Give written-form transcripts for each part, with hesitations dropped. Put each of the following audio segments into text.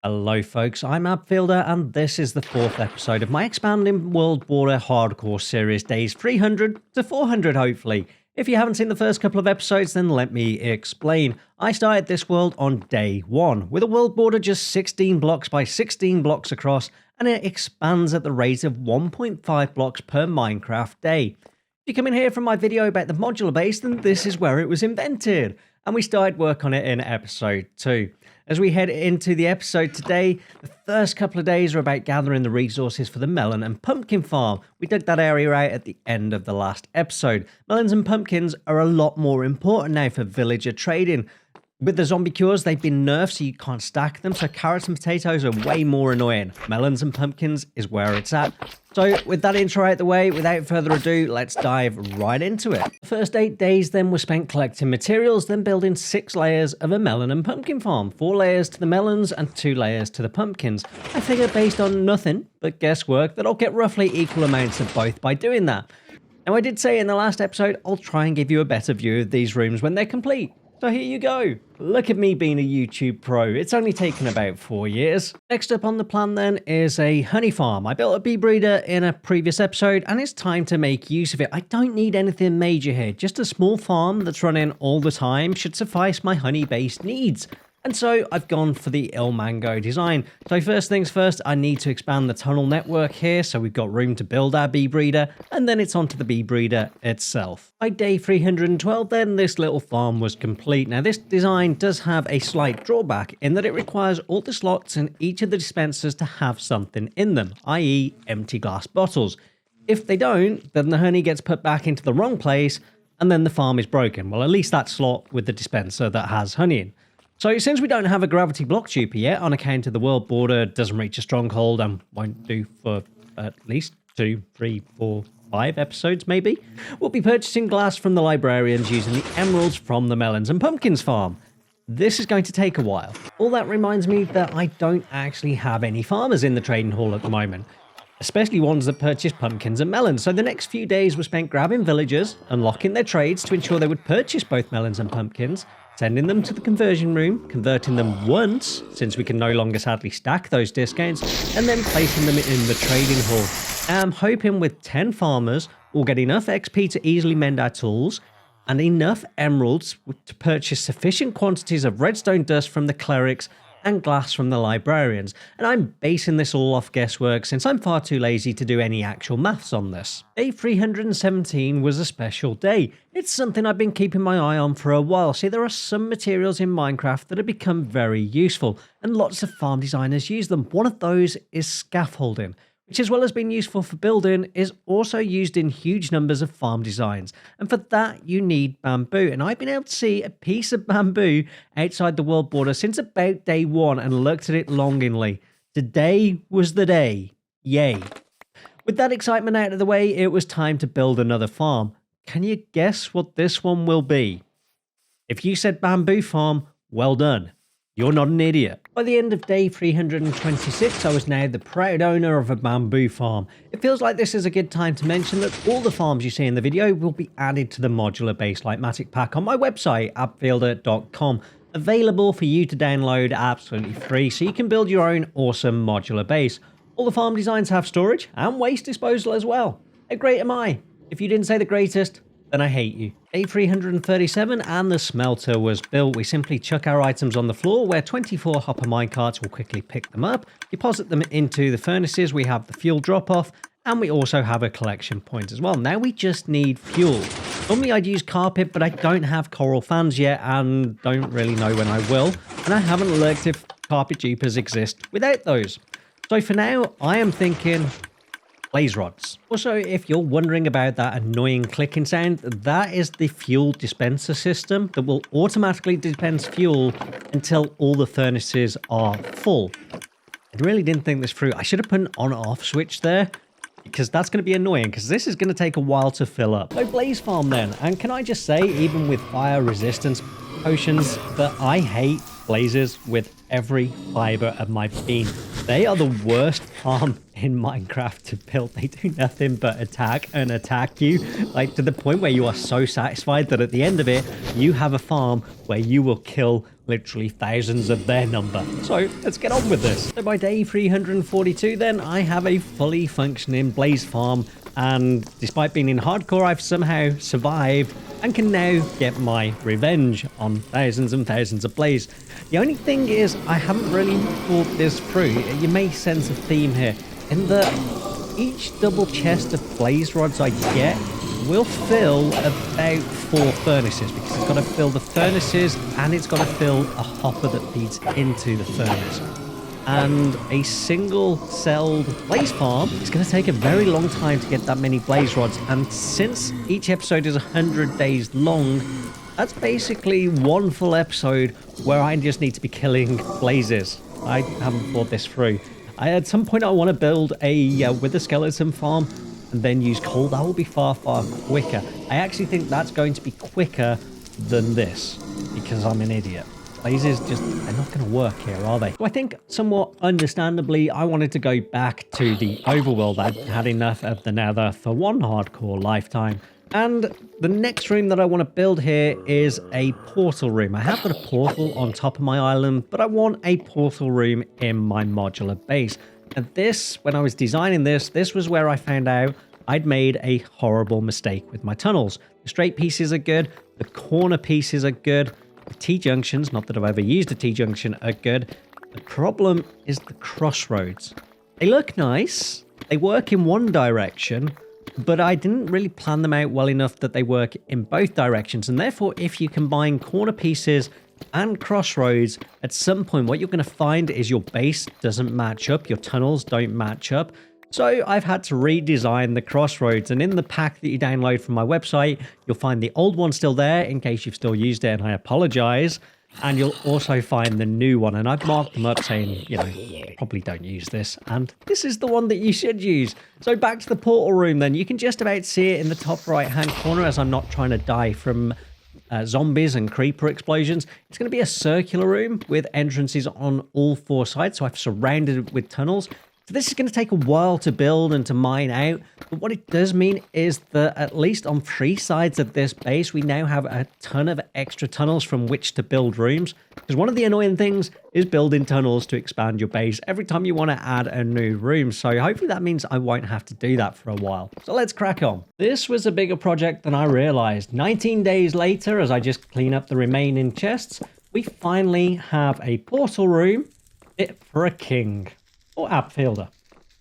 Hello folks, I'm Abfielder and this is the 4th episode of my expanding World Border Hardcore series, days 300 to 400 hopefully. If you haven't seen the first couple of episodes, then let me explain. I started this world on day 1, with a world border just 16 blocks by 16 blocks across, and it expands at the rate of 1.5 blocks per Minecraft day. If you come in here from my video about the modular base, then this is where it was invented, and we started work on it in episode 2. As we head into the episode today, the first couple of days are about gathering the resources for the melon and pumpkin farm. We dug that area out at the end of the last episode. Melons and pumpkins are a lot more important now for villager trading. With the zombie cures, they've been nerfed so you can't stack them, so carrots and potatoes are way more annoying. Melons and pumpkins is where it's at. So with that intro out the way, without further ado, let's dive right into it. The first 8 days then were spent collecting materials, then building 6 layers of a melon and pumpkin farm. 4 layers to the melons and 2 layers to the pumpkins. I figure based on nothing but guesswork that I'll get roughly equal amounts of both by doing that. Now I did say in the last episode, I'll try and give you a better view of these rooms when they're complete. So here you go. Look at me being a YouTube pro. It's only taken about 4 years. Next up on the plan then is a honey farm. I built a bee breeder in a previous episode and it's time to make use of it. I don't need anything major here. Just a small farm that's running all the time should suffice my honey-based needs. And so I've gone for the Il Mango design. So first things first, I need to expand the tunnel network here so we've got room to build our bee breeder, and then it's onto the bee breeder itself. By day 312 then, this little farm was complete. Now this design does have a slight drawback in that it requires all the slots in each of the dispensers to have something in them, i.e. empty glass bottles. If they don't, then the honey gets put back into the wrong place and then the farm is broken. Well, at least that slot with the dispenser that has honey in. So since we don't have a gravity block duper yet, on account of the world border doesn't reach a stronghold and won't do for at least 2, 3, 4, 5 episodes maybe, we'll be purchasing glass from the librarians using the emeralds from the melons and pumpkins farm. This is going to take a while. All that reminds me that I don't actually have any farmers in the trading hall at the moment, especially ones that purchase pumpkins and melons. So the next few days were spent grabbing villagers, unlocking their trades to ensure they would purchase both melons and pumpkins, sending them to the conversion room, converting them once, since we can no longer sadly stack those discounts, and then placing them in the trading hall. I'm hoping with 10 farmers, we'll get enough XP to easily mend our tools, and enough emeralds to purchase sufficient quantities of redstone dust from the clerics and glass from the librarians. And I'm basing this all off guesswork since I'm far too lazy to do any actual maths on this. Day 317 was a special day. It's something I've been keeping my eye on for a while. See, there are some materials in Minecraft that have become very useful, and lots of farm designers use them. One of those is scaffolding, which as well as being useful for building, is also used in huge numbers of farm designs. And for that, you need bamboo. And I've been able to see a piece of bamboo outside the world border since about day 1 and looked at it longingly. Today was the day. Yay. With that excitement out of the way, it was time to build another farm. Can you guess what this one will be? If you said bamboo farm, well done. You're not an idiot. By the end of day 326, I was now the proud owner of a bamboo farm. It feels like this is a good time to mention that all the farms you see in the video will be added to the modular base Litematic pack on my website, abfielder.com. Available for you to download absolutely free, so you can build your own awesome modular base. All the farm designs have storage and waste disposal as well. How great am I? If you didn't say the greatest, then I hate you. Day 337 and the smelter was built. We simply chuck our items on the floor where 24 hopper minecarts will quickly pick them up, deposit them into the furnaces. We have the fuel drop off and we also have a collection point as well. Now we just need fuel. Normally I'd use carpet, but I don't have coral fans yet and don't really know when I will. And I haven't looked if carpet dupers exist without those. So for now, I am thinking blaze rods. Also, if you're wondering about that annoying clicking sound, that is the fuel dispenser system that will automatically dispense fuel until all the furnaces are full. I really didn't think this through. I should have put an on-off switch there, because that's going to be annoying, because this is going to take a while to fill up. So blaze farm then, and can I just say, even with fire resistance potions, that I hate blazes with every fiber of my being. They are the worst farm in Minecraft to build. They do nothing but attack and attack you, like to the point where you are so satisfied that at the end of it, you have a farm where you will kill literally thousands of their number. So let's get on with this. So by day 342 then, I have a fully functioning blaze farm, and despite being in hardcore, I've somehow survived and can now get my revenge on thousands and thousands of blaze. The only thing is, I haven't really thought this through. You may sense a theme here in that each double chest of blaze rods I get will fill about 4 furnaces, because it's got to fill the furnaces and it's got to fill a hopper that feeds into the furnace. And a single celled blaze farm is going to take a very long time to get that many blaze rods, and since each episode is 100 days long, that's basically one full episode where I just need to be killing blazes. I haven't thought this through. At some point I want to build a wither skeleton farm and then use coal. That will be far quicker. I actually think that's going to be quicker than this, because I'm an idiot. Blazes just, they're not going to work here, are they? So I think somewhat understandably, I wanted to go back to the overworld. I'd had enough of the nether for one hardcore lifetime. And the next room that I want to build here is a portal room. I have got a portal on top of my island, but I want a portal room in my modular base. And this, when I was designing this was where I found out I'd made a horrible mistake with my tunnels. The straight pieces are good, the corner pieces are good, the T-junctions, not that I've ever used a T-junction, are good. The problem is the crossroads. They look nice, they work in one direction, but I didn't really plan them out well enough that they work in both directions. And therefore, if you combine corner pieces and crossroads, at some point what you're going to find is your base doesn't match up, your tunnels don't match up. So I've had to redesign the crossroads, and in the pack that you download from my website, you'll find the old one still there in case you've still used it, and I apologize. And you'll also find the new one, and I've marked them up saying, you know, probably don't use this, and this is the one that you should use. So back to the portal room then. You can just about see it in the top right hand corner, as I'm not trying to die from zombies and creeper explosions. It's going to be a circular room with entrances on all 4 sides, so I've surrounded it with tunnels. So this is going to take a while to build and to mine out, but what it does mean is that at least on 3 sides of this base, we now have a ton of extra tunnels from which to build rooms. Because one of the annoying things is building tunnels to expand your base every time you want to add a new room. So hopefully that means I won't have to do that for a while. So let's crack on. This was a bigger project than I realized. 19 days later, as I just clean up the remaining chests, we finally have a portal room fit for a king. Or app fielder.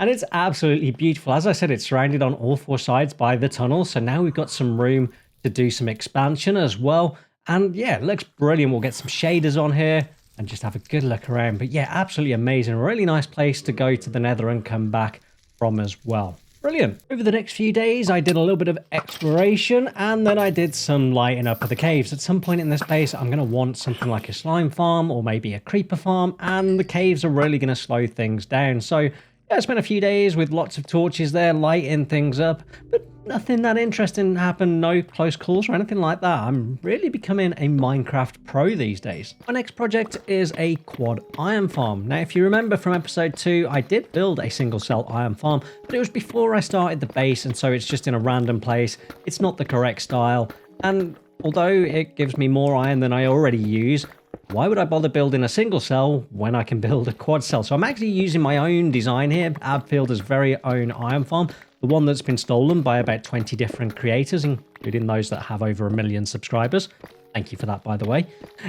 And it's absolutely beautiful. As I said, it's surrounded on all 4 sides by the tunnel. So now we've got some room to do some expansion as well. And yeah, it looks brilliant. We'll get some shaders on here and just have a good look around. But yeah, absolutely amazing. A really nice place to go to the nether and come back from as well. Brilliant. Over the next few days, I did a little bit of exploration, and then I did some lighting up of the caves. At some point in this base, I'm going to want something like a slime farm or maybe a creeper farm, and the caves are really going to slow things down. So yeah, I spent a few days with lots of torches there, lighting things up, but nothing that interesting happened, no close calls or anything like that. I'm really becoming a Minecraft pro these days. My next project is a quad iron farm. Now, if you remember from episode 2, I did build a single cell iron farm, but it was before I started the base, and so it's just in a random place. It's not the correct style, and although it gives me more iron than I already use, why would I bother building a single cell when I can build a quad cell? So I'm actually using my own design here, Abfielder's very own iron farm, the one that's been stolen by about 20 different creators, including those that have over 1 million subscribers. Thank you for that, by the way.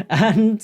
And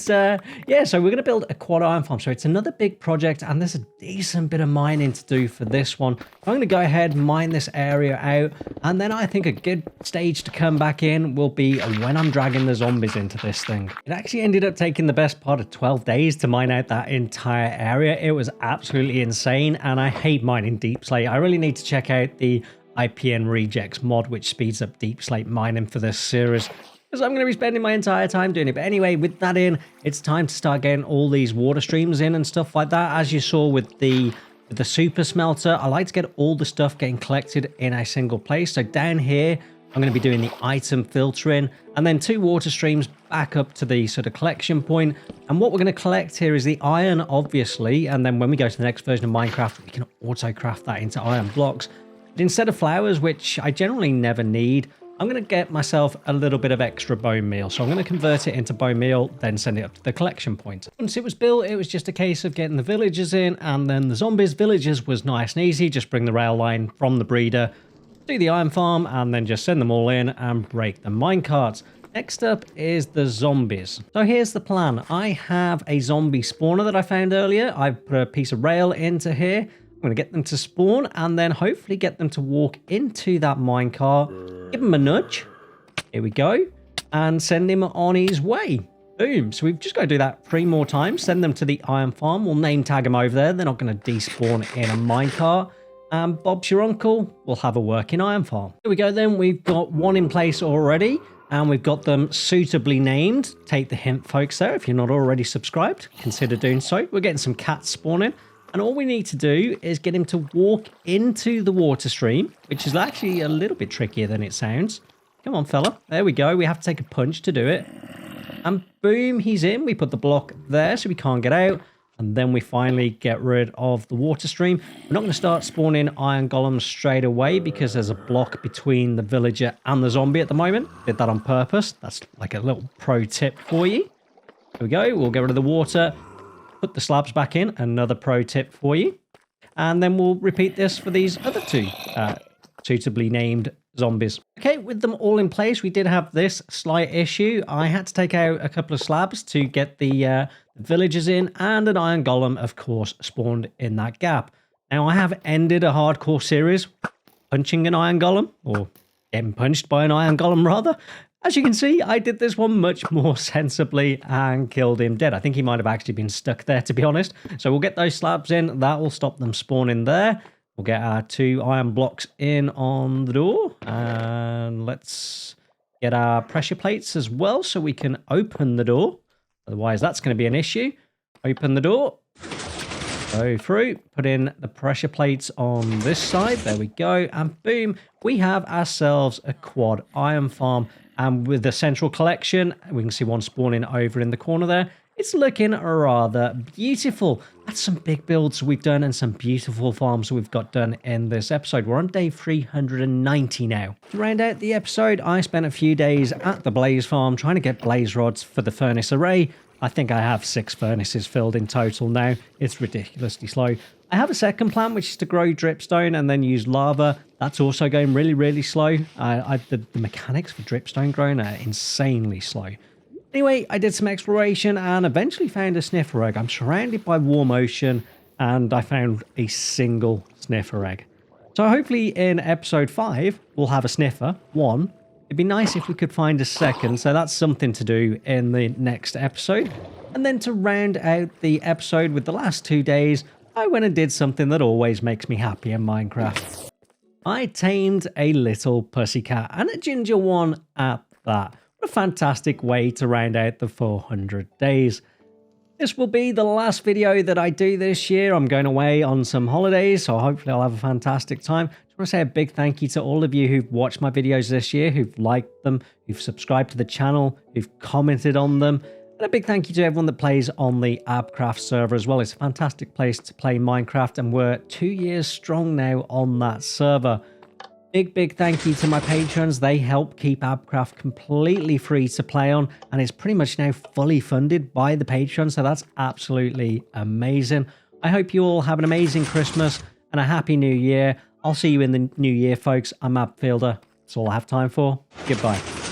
yeah, so we're going to build a quad iron farm. So it's another big project, and there's a decent bit of mining to do for this one. I'm going to go ahead, mine this area out, and then I think a good stage to come back in will be when I'm dragging the zombies into this thing. It actually ended up taking the best part of 12 days to mine out that entire area. It was absolutely insane, and I hate mining deep slate. I really need to check out the IPN rejects mod, which speeds up deep slate mining for this series, because I'm going to be spending my entire time doing it. But anyway, with that in, it's time to start getting all these water streams in and stuff like that. As you saw with the super smelter, I like to get all the stuff getting collected in a single place. So down here, I'm going to be doing the item filtering, and then 2 water streams back up to the sort of collection point. And what we're going to collect here is the iron, obviously, and then when we go to the next version of Minecraft, we can auto craft that into iron blocks. But instead of flowers, which I generally never need, I'm going to get myself a little bit of extra bone meal. So I'm going to convert it into bone meal, then send it up to the collection point. Once it was built, it was just a case of getting the villagers in, and then the zombies. Villagers was nice and easy. Just bring the rail line from the breeder, do the iron farm, and then just send them all in and break the minecarts. Next up is the zombies. So here's the plan. I have a zombie spawner that I found earlier. I've put a piece of rail into here. I'm going to get them to spawn and then hopefully get them to walk into that minecart. Give him a nudge. Here we go. And send him on his way. Boom. So we've just got to do that 3 more times. Send them to the iron farm. We'll name tag them over there. They're not going to despawn in a minecart. And Bob's your uncle will have a working iron farm. Here we go then. We've got 1 in place already. And we've got them suitably named. Take the hint, folks, there. If you're not already subscribed, consider doing so. We're getting some cats spawning. And all we need to do is get him to walk into the water stream, which is actually a little bit trickier than it sounds. Come on, fella. There we go. We have to take a punch to do it. And boom, he's in. We put the block there so we can't get out. And then we finally get rid of the water stream. We're not going to start spawning iron golems straight away because there's a block between the villager and the zombie at the moment. Did that on purpose. That's like a little pro tip for you. Here we go. We'll get rid of the water. Put the slabs back in. Another pro tip for you. And then we'll repeat this for these other 2 suitably named zombies. Okay, with them all in place, we did have this slight issue. I had to take out a couple of slabs to get the villagers in, and an iron golem, of course, spawned in that gap. Now, I have ended a hardcore series punching an iron golem, or getting punched by an iron golem, rather. As you can see, I did this one much more sensibly and killed him dead. I think he might have actually been stuck there, to be honest. So we'll get those slabs in. That will stop them spawning there. We'll get our 2 iron blocks in on the door. And let's get our pressure plates as well so we can open the door. Otherwise, that's going to be an issue. Open the door. Go through. Put in the pressure plates on this side. There we go. And boom, we have ourselves a quad iron farm. And with the central collection, we can see one spawning over in the corner there. It's looking rather beautiful. That's some big builds we've done and some beautiful farms we've got done in this episode. We're on day 390 now. To round out the episode, I spent a few days at the blaze farm trying to get blaze rods for the furnace array. I think I have 6 furnaces filled in total now. It's ridiculously slow. I have a second plan, which is to grow dripstone and then use lava. That's also going really, really slow. The mechanics for dripstone growing are insanely slow. Anyway, I did some exploration and eventually found a sniffer egg. I'm surrounded by warm ocean and I found a single sniffer egg. So hopefully in episode 5, we'll have a sniffer, 1. It'd be nice if we could find a second, so that's something to do in the next episode. And then to round out the episode with the last 2 days, I went and did something that always makes me happy in Minecraft. I tamed a little pussycat, and a ginger one at that. What a fantastic way to round out the 400 days. This will be the last video that I do this year. I'm going away on some holidays, so hopefully I'll have a fantastic time. Just want to say a big thank you to all of you who've watched my videos this year, who've liked them, who've subscribed to the channel, who've commented on them. And a big thank you to everyone that plays on the Abcraft server as well. It's a fantastic place to play Minecraft, and we're 2 years strong now on that server. Big thank you to my patrons. They help keep Abcraft completely free to play on, and it's pretty much now fully funded by the patrons, so that's absolutely amazing. I hope you all have an amazing Christmas and a happy new year. I'll see you in the new year, folks. I'm Abfielder. That's all I have time for. Goodbye.